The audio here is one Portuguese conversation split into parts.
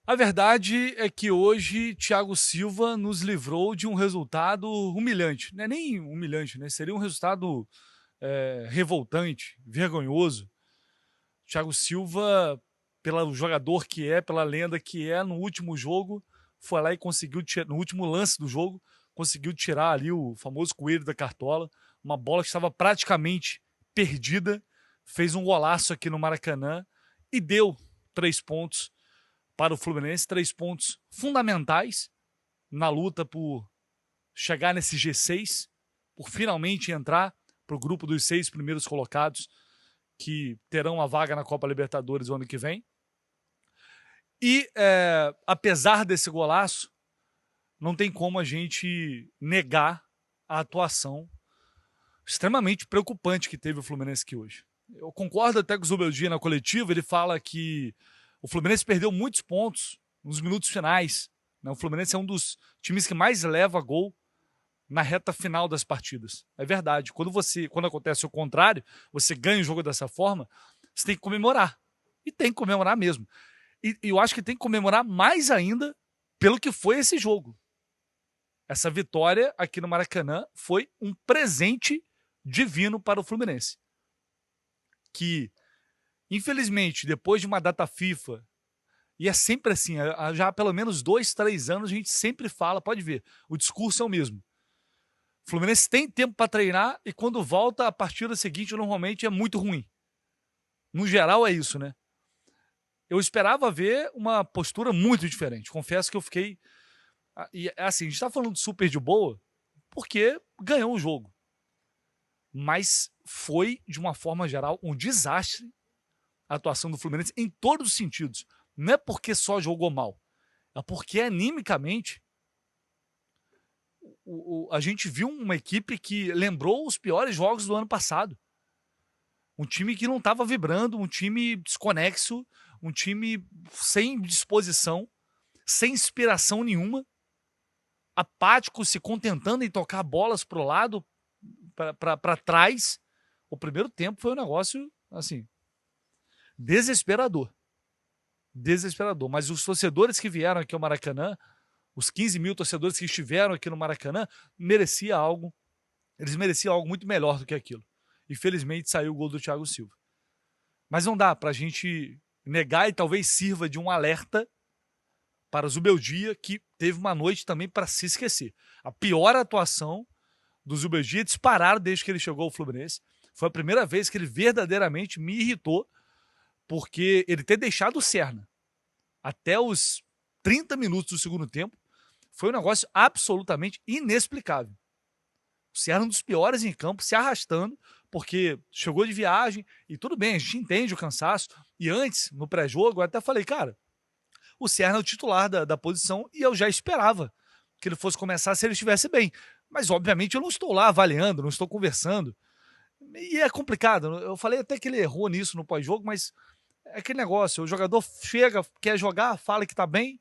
A verdade é que hoje Thiago Silva nos livrou de um resultado humilhante. Não é nem humilhante, né? Seria um resultado revoltante, vergonhoso. Thiago Silva, pelo jogador que é, pela lenda que é, no último jogo, foi lá e conseguiu, no último lance do jogo, conseguiu tirar ali o famoso coelho da cartola, uma bola que estava praticamente perdida, fez um golaço aqui no Maracanã e deu 3 pontos para o Fluminense, 3 pontos fundamentais na luta por chegar nesse G6, por finalmente entrar para o grupo dos 6 primeiros colocados que terão a vaga na Copa Libertadores o ano que vem. E apesar desse golaço, não tem como a gente negar a atuação extremamente preocupante que teve o Fluminense aqui hoje. Eu concordo até com o Zubeldia na coletiva, ele fala que o Fluminense perdeu muitos pontos nos minutos finais. Né? O Fluminense é um dos times que mais leva gol na reta final das partidas. É verdade. Quando acontece o contrário, você ganha o jogo dessa forma, você tem que comemorar. E tem que comemorar mesmo. E eu acho que tem que comemorar mais ainda pelo que foi esse jogo. Essa vitória aqui no Maracanã foi um presente divino para o Fluminense. Que, infelizmente, depois de uma data FIFA, e é sempre assim, já há pelo menos 2, 3 anos a gente sempre fala, pode ver, o discurso é o mesmo. O Fluminense tem tempo para treinar e quando volta a partida seguinte normalmente é muito ruim. No geral é isso, né? Eu esperava ver uma postura muito diferente. Confesso que eu fiquei... E assim, a gente está falando de super de boa porque ganhou o jogo. Mas foi, de uma forma geral, um desastre a atuação do Fluminense em todos os sentidos. Não é porque só jogou mal. É porque, animicamente, a gente viu uma equipe que lembrou os piores jogos do ano passado. Um time que não estava vibrando, um time desconexo, um time sem disposição, sem inspiração nenhuma, apático, se contentando em tocar bolas para o lado, para trás. O primeiro tempo foi um negócio, assim, desesperador. Desesperador. Mas os torcedores que vieram aqui ao Maracanã, os 15 mil torcedores que estiveram aqui no Maracanã, eles mereciam algo muito melhor do que aquilo. Infelizmente saiu o gol do Thiago Silva. Mas não dá para a gente negar e talvez sirva de um alerta para o Zubeldia, que teve uma noite também para se esquecer. A pior atuação do Zubeldia disparado desde que ele chegou ao Fluminense. Foi a primeira vez que ele verdadeiramente me irritou, porque ele ter deixado o Serna até os 30 minutos do segundo tempo foi um negócio absolutamente inexplicável. O Serna é um dos piores em campo, se arrastando, porque chegou de viagem e tudo bem, a gente entende o cansaço. E antes, no pré-jogo, eu até falei, cara, o Serna é o titular da posição e eu já esperava que ele fosse começar se ele estivesse bem. Mas, obviamente, eu não estou lá avaliando, não estou conversando. E é complicado. Eu falei até que ele errou nisso no pós-jogo, mas é aquele negócio. O jogador chega, quer jogar, fala que tá bem,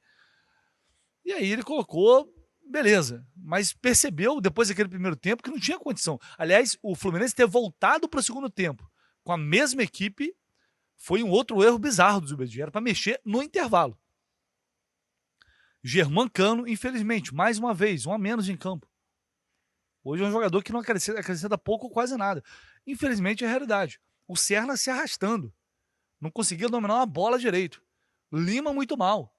e aí ele colocou, beleza. Mas percebeu, depois daquele primeiro tempo, que não tinha condição. Aliás, o Fluminense ter voltado para o segundo tempo com a mesma equipe foi um outro erro bizarro do Zubeldia. Era para mexer no intervalo. Germancano, infelizmente, mais uma vez, um a menos em campo. Hoje é um jogador que não acrescenta pouco ou quase nada. Infelizmente é a realidade. O Serna se arrastando. Não conseguia dominar uma bola direito. Lima muito mal.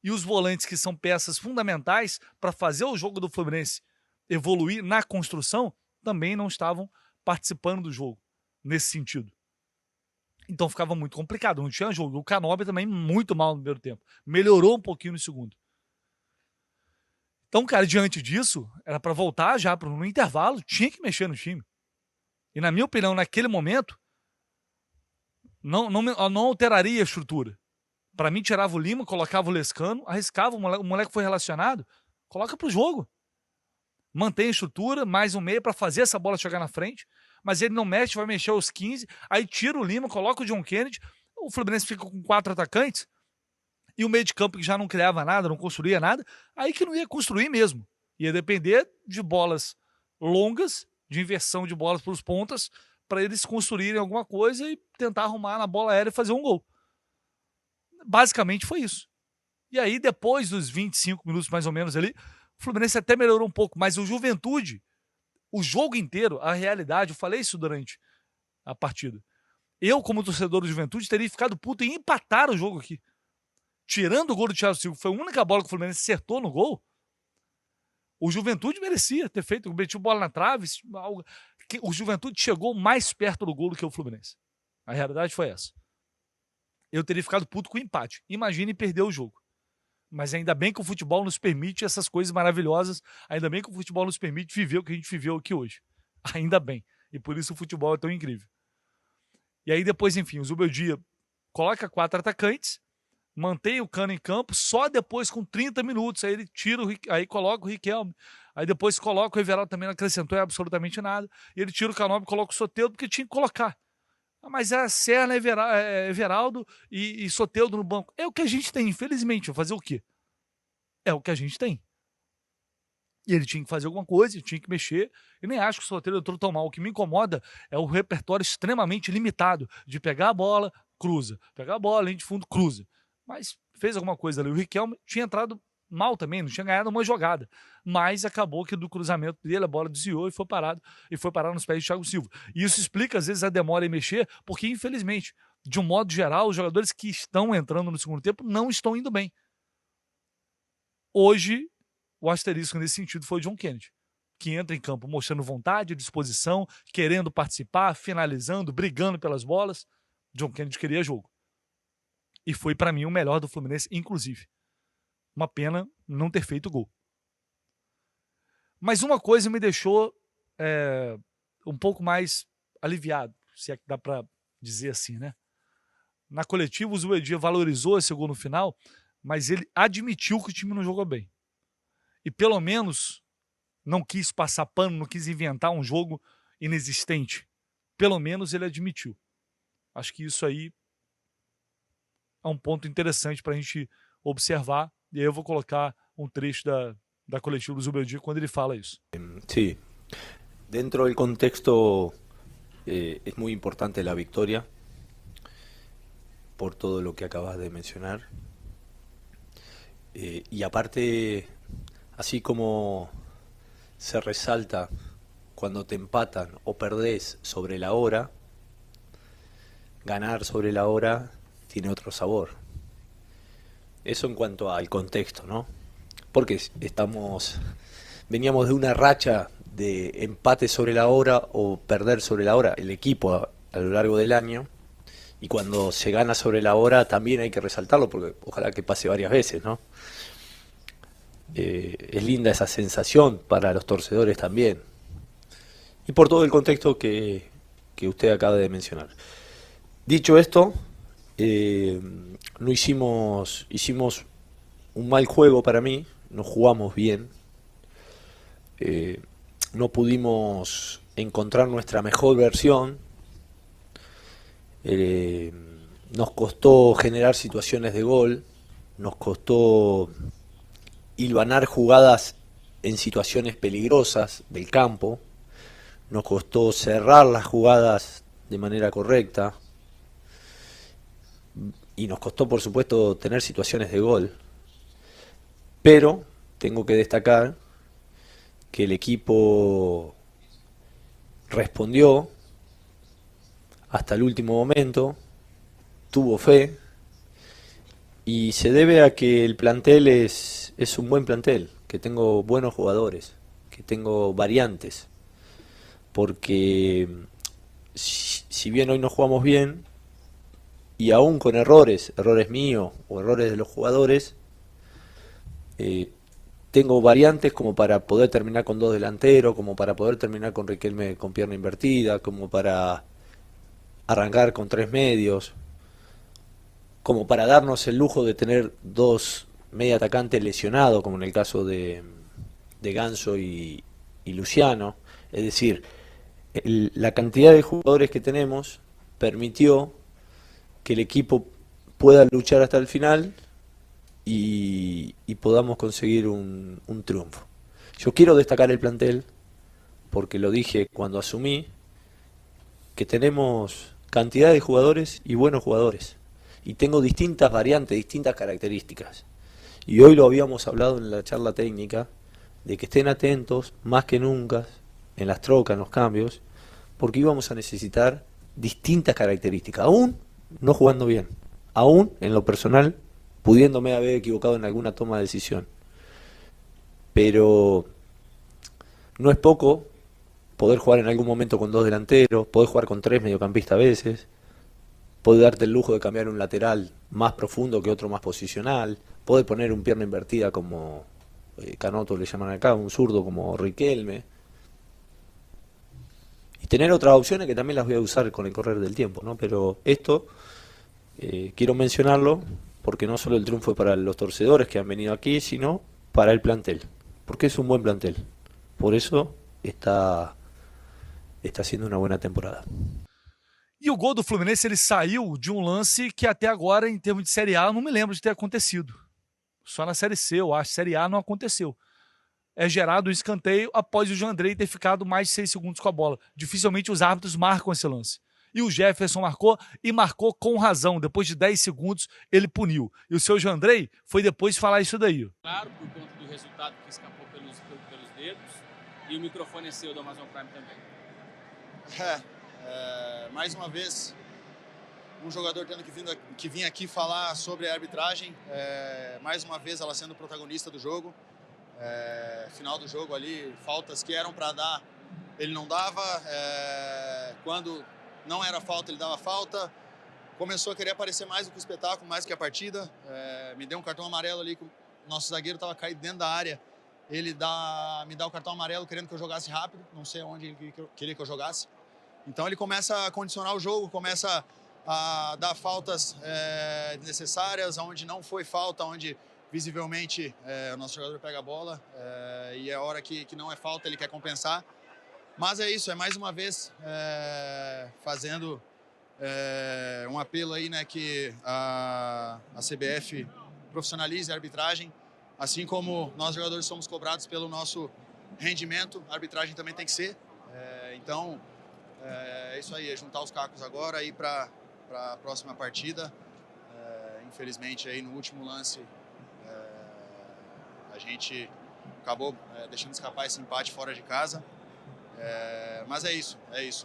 E os volantes que são peças fundamentais para fazer o jogo do Fluminense evoluir na construção também não estavam participando do jogo nesse sentido. Então ficava muito complicado, não tinha jogo. O Canóbio também muito mal no primeiro tempo. Melhorou um pouquinho no segundo. Então, cara, diante disso, era para voltar já no intervalo, tinha que mexer no time. E na minha opinião, naquele momento, não alteraria a estrutura. Para mim, tirava o Lima, colocava o Lescano, arriscava, o moleque foi relacionado, coloca pro jogo. Mantém a estrutura, mais um meio para fazer essa bola chegar na frente, mas ele não mexe, vai mexer aos 15, aí tira o Lima, coloca o John Kennedy, o Fluminense fica com 4 atacantes, e o meio de campo que já não criava nada, não construía nada, aí que não ia construir mesmo. Ia depender de bolas longas, de inversão de bolas para os pontas, para eles construírem alguma coisa e tentar arrumar na bola aérea e fazer um gol. Basicamente foi isso. E aí, depois dos 25 minutos mais ou menos ali, o Fluminense até melhorou um pouco, mas o Juventude, o jogo inteiro, a realidade, eu falei isso durante a partida. Eu, como torcedor do Juventude, teria ficado puto em empatar o jogo aqui. Tirando o gol do Thiago Silva, foi a única bola que o Fluminense acertou no gol. O Juventude merecia ter feito, metiu bola na trave. O Juventude chegou mais perto do gol do que o Fluminense. A realidade foi essa. Eu teria ficado puto com o empate. Imagine perder o jogo. Mas ainda bem que o futebol nos permite essas coisas maravilhosas. Ainda bem que o futebol nos permite viver o que a gente viveu aqui hoje. Ainda bem. E por isso o futebol é tão incrível. E aí depois, enfim, o Zubeldia coloca 4 atacantes, mantém o Cano em campo, só depois com 30 minutos, aí ele tira aí coloca o Riquelme, aí depois coloca o Everaldo, também não acrescentou absolutamente nada, e ele tira o Canóbio e coloca o Soteldo, porque tinha que colocar. Mas é Serna, Everaldo e Soteldo no banco. É o que a gente tem, infelizmente. Vou fazer o quê? É o que a gente tem. E ele tinha que fazer alguma coisa, ele tinha que mexer. Eu nem acho que o Soteldo entrou tão mal. O que me incomoda é o repertório extremamente limitado de pegar a bola, cruza. Pegar a bola, linha de fundo, cruza. Mas fez alguma coisa ali. O Riquelme tinha entrado mal também, não tinha ganhado uma jogada. Mas acabou que do cruzamento dele a bola desviou e foi parar nos pés de Thiago Silva. E isso explica, às vezes, a demora em mexer, porque, infelizmente, de um modo geral, os jogadores que estão entrando no segundo tempo não estão indo bem. Hoje, o asterisco nesse sentido foi o John Kennedy, que entra em campo mostrando vontade, disposição, querendo participar, finalizando, brigando pelas bolas. John Kennedy queria jogo. E foi, para mim, o melhor do Fluminense, inclusive. Uma pena não ter feito gol. Mas uma coisa me deixou um pouco mais aliviado, se é que dá para dizer assim, né? Na coletiva, o Zubeldia valorizou esse gol no final, mas ele admitiu que o time não jogou bem. E pelo menos não quis passar pano, não quis inventar um jogo inexistente. Pelo menos ele admitiu. Acho que isso aí é um ponto interessante para a gente observar. E aí eu vou colocar um trecho da coletiva do Zubeldia quando ele fala isso. Sí, dentro del contexto es muy importante la victoria por todo lo que acabas de mencionar. Y aparte, así como se resalta cuando te empatan o perdés sobre la hora, ganar sobre la hora tiene otro sabor. Eso en cuanto al contexto, ¿no? Porque veníamos de una racha de empate sobre la hora o perder sobre la hora el equipo a lo largo del año, y cuando se gana sobre la hora también hay que resaltarlo, porque ojalá que pase varias veces, ¿no? Es linda esa sensación para los torcedores también, y por todo el contexto que usted acaba de mencionar. Dicho esto, no hicimos un mal juego para mí, no jugamos bien, no pudimos encontrar nuestra mejor versión, nos costó generar situaciones de gol, nos costó hilvanar jugadas en situaciones peligrosas del campo, nos costó cerrar las jugadas de manera correcta, y nos costó, por supuesto, tener situaciones de gol. Pero tengo que destacar que el equipo respondió hasta el último momento, tuvo fe, y se debe a que el plantel es un buen plantel, que tengo buenos jugadores, que tengo variantes, porque si bien hoy no jugamos bien, y aún con errores míos o errores de los jugadores, tengo variantes como para poder terminar con 2 delanteros, como para poder terminar con Riquelme con pierna invertida, como para arrancar con 3 medios, como para darnos el lujo de tener 2 media atacantes lesionados, como en el caso de Ganso y Luciano. Es decir, la cantidad de jugadores que tenemos permitió que el equipo pueda luchar hasta el final y podamos conseguir un triunfo. Yo quiero destacar el plantel, porque lo dije cuando asumí, que tenemos cantidad de jugadores y buenos jugadores, y tengo distintas variantes, distintas características. Y hoy lo habíamos hablado en la charla técnica, de que estén atentos más que nunca en las trocas, en los cambios, porque íbamos a necesitar distintas características, aún no jugando bien, aún en lo personal, pudiéndome haber equivocado en alguna toma de decisión. Pero no es poco poder jugar en algún momento con dos delanteros, poder jugar con tres mediocampistas a veces, poder darte el lujo de cambiar un lateral más profundo que otro más posicional, poder poner un pierna invertida como Canoto le llaman acá, un zurdo como Riquelme, y tener otras opciones que también las voy a usar con el correr del tiempo, ¿no? Pero esto quiero mencionarlo porque no solo el triunfo es para los torcedores que han venido aquí, sino para el plantel, porque es un buen plantel. Por eso está haciendo una buena temporada. E o gol do Fluminense, ele saiu de um lance que até agora, em termos de Série A, eu não me lembro de ter acontecido. Só na Série C, eu acho. Série A não aconteceu. É gerado um escanteio após o Jandrei ter ficado mais de 6 segundos com a bola. Dificilmente os árbitros marcam esse lance. E o Jefferson marcou, e marcou com razão. Depois de 10 segundos, ele puniu. E o seu Jandrei foi depois falar isso daí. Claro, por conta do resultado que escapou pelos dedos. E o microfone é seu do Amazon Prime também. Mais uma vez, um jogador tendo que vir aqui falar sobre a arbitragem. Mais uma vez, ela sendo protagonista do jogo. Final do jogo ali, faltas que eram para dar, ele não dava. Quando não era falta, ele dava falta. Começou a querer aparecer mais do que o espetáculo, mais do que a partida. Me deu um cartão amarelo ali, que o nosso zagueiro estava caído dentro da área. Ele me dá o cartão amarelo querendo que eu jogasse rápido. Não sei onde ele queria que eu jogasse. Então ele começa a condicionar o jogo, começa a dar faltas desnecessárias, onde não foi falta, onde visivelmente o nosso jogador pega a bola e é hora que não é falta, ele quer compensar. Mas é isso, é mais uma vez fazendo um apelo aí, né, que a CBF profissionalize a arbitragem, assim como nós jogadores somos cobrados pelo nosso rendimento, a arbitragem também tem que ser. Então é isso aí, é juntar os cacos agora aí para a próxima partida. Infelizmente aí no último lance a gente acabou deixando escapar esse empate fora de casa. Mas é isso.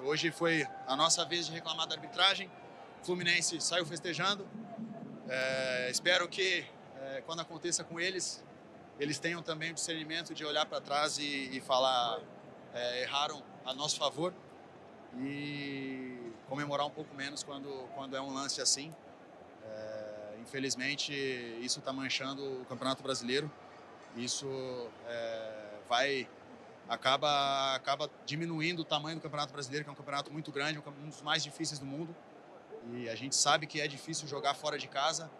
Hoje foi a nossa vez de reclamar da arbitragem. O Fluminense saiu festejando. Espero que quando aconteça com eles tenham também o discernimento de olhar para trás e falar erraram a nosso favor e comemorar um pouco menos quando é um lance assim. Infelizmente isso está manchando o Campeonato Brasileiro. Isso acaba diminuindo o tamanho do Campeonato Brasileiro, que é um campeonato muito grande, um dos mais difíceis do mundo. E a gente sabe que é difícil jogar fora de casa.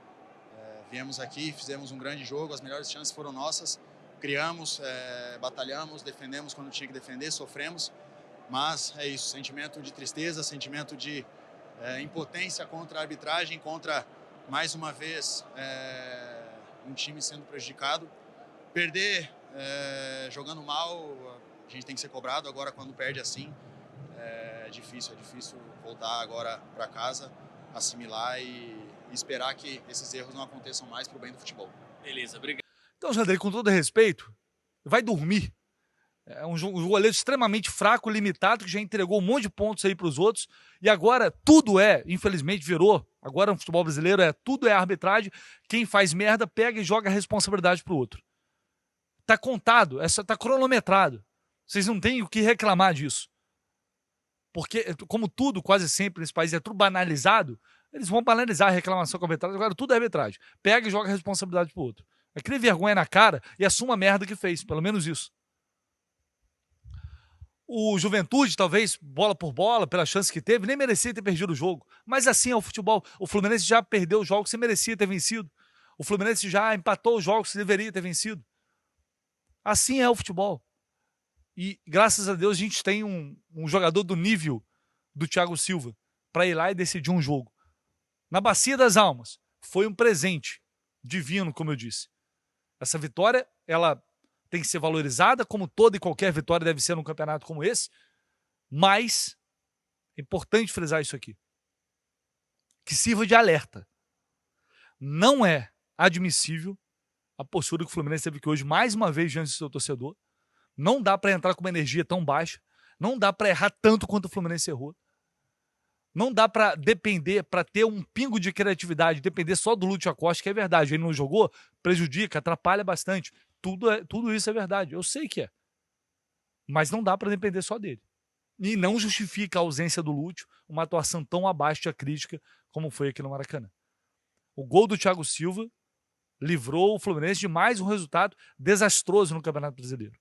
Viemos aqui, fizemos um grande jogo, as melhores chances foram nossas. Criamos, batalhamos, defendemos quando tinha que defender, sofremos. Mas é isso, sentimento de tristeza, sentimento de impotência contra a arbitragem, contra, mais uma vez, um time sendo prejudicado. Perder jogando mal, a gente tem que ser cobrado. Agora, quando perde assim, é difícil voltar agora para casa, assimilar e esperar que esses erros não aconteçam mais para o bem do futebol. Beleza, obrigado. Então, Jandrei, com todo respeito, vai dormir. É um goleiro extremamente fraco, limitado, que já entregou um monte de pontos aí para os outros. E agora tudo infelizmente, virou. Agora no futebol brasileiro tudo é arbitragem. Quem faz merda pega e joga a responsabilidade pro outro. Tá contado, tá cronometrado. Vocês não têm o que reclamar disso. Porque, como tudo, quase sempre nesse país é tudo banalizado, eles vão banalizar a reclamação com a arbitragem. Agora tudo é arbitragem. Pega e joga a responsabilidade pro outro. É crer vergonha na cara e assuma a merda que fez. Pelo menos isso. O Juventude, talvez, bola por bola, pela chance que teve, nem merecia ter perdido o jogo. Mas assim é o futebol. O Fluminense já perdeu os jogos que merecia ter vencido. O Fluminense já empatou os jogos que deveria ter vencido. Assim é o futebol. E, graças a Deus, a gente tem um jogador do nível do Thiago Silva para ir lá e decidir um jogo. Na Bacia das Almas, foi um presente divino, como eu disse. Essa vitória, ela tem que ser valorizada, como toda e qualquer vitória deve ser num campeonato como esse, mas é importante frisar isso aqui. Que sirva de alerta. Não é admissível a postura que o Fluminense teve aqui hoje, mais uma vez, diante do seu torcedor. Não dá para entrar com uma energia tão baixa. Não dá para errar tanto quanto o Fluminense errou. Não dá para depender, para ter um pingo de criatividade, depender só do Lúcio Acosta, que é verdade. Ele não jogou, prejudica, atrapalha bastante. Tudo isso é verdade. Eu sei que é. Mas não dá para depender só dele. E não justifica a ausência do Lúcio, uma atuação tão abaixo da crítica como foi aqui no Maracanã. O gol do Thiago Silva livrou o Fluminense de mais um resultado desastroso no Campeonato Brasileiro.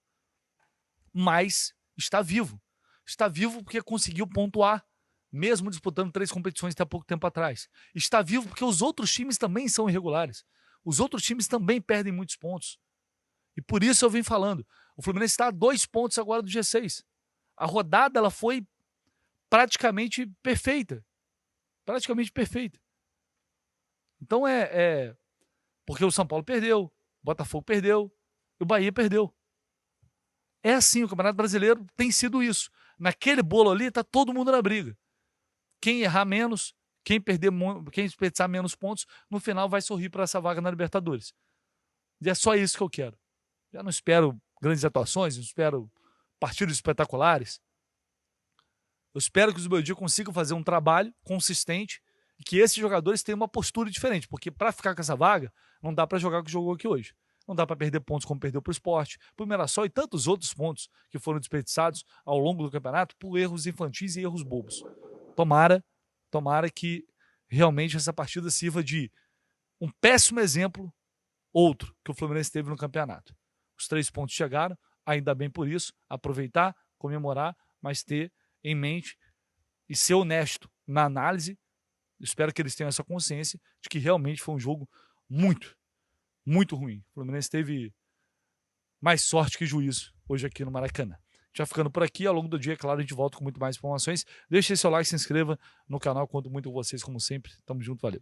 Mas está vivo. Está vivo porque conseguiu pontuar, mesmo disputando 3 competições até pouco tempo atrás. Está vivo porque os outros times também são irregulares. Os outros times também perdem muitos pontos. E por isso eu venho falando. O Fluminense está a 2 pontos agora do G6. A rodada ela foi praticamente perfeita. Praticamente perfeita. Então porque o São Paulo perdeu, o Botafogo perdeu e o Bahia perdeu. É assim, o Campeonato Brasileiro tem sido isso. Naquele bolo ali está todo mundo na briga. Quem errar menos, quem desperdiçar menos pontos, no final vai sorrir para essa vaga na Libertadores. E é só isso que eu quero. Já não espero grandes atuações, não espero partidos espetaculares. Eu espero que os Beldia consigam fazer um trabalho consistente e que esses jogadores tenham uma postura diferente, porque para ficar com essa vaga, não dá para jogar o que jogou aqui hoje. Não dá para perder pontos como perdeu para o Sport, para o Mirassol e tantos outros pontos que foram desperdiçados ao longo do campeonato por erros infantis e erros bobos. Tomara que realmente essa partida sirva de um péssimo exemplo, outro, que o Fluminense teve no campeonato. Os 3 pontos chegaram, ainda bem por isso, aproveitar, comemorar, mas ter em mente e ser honesto na análise. Espero que eles tenham essa consciência de que realmente foi um jogo muito, muito ruim. O Fluminense teve mais sorte que juízo hoje aqui no Maracanã. Já ficando por aqui, ao longo do dia, é claro, a gente volta com muito mais informações. Deixe seu like, se inscreva no canal, conto muito com vocês, como sempre. Tamo junto, valeu.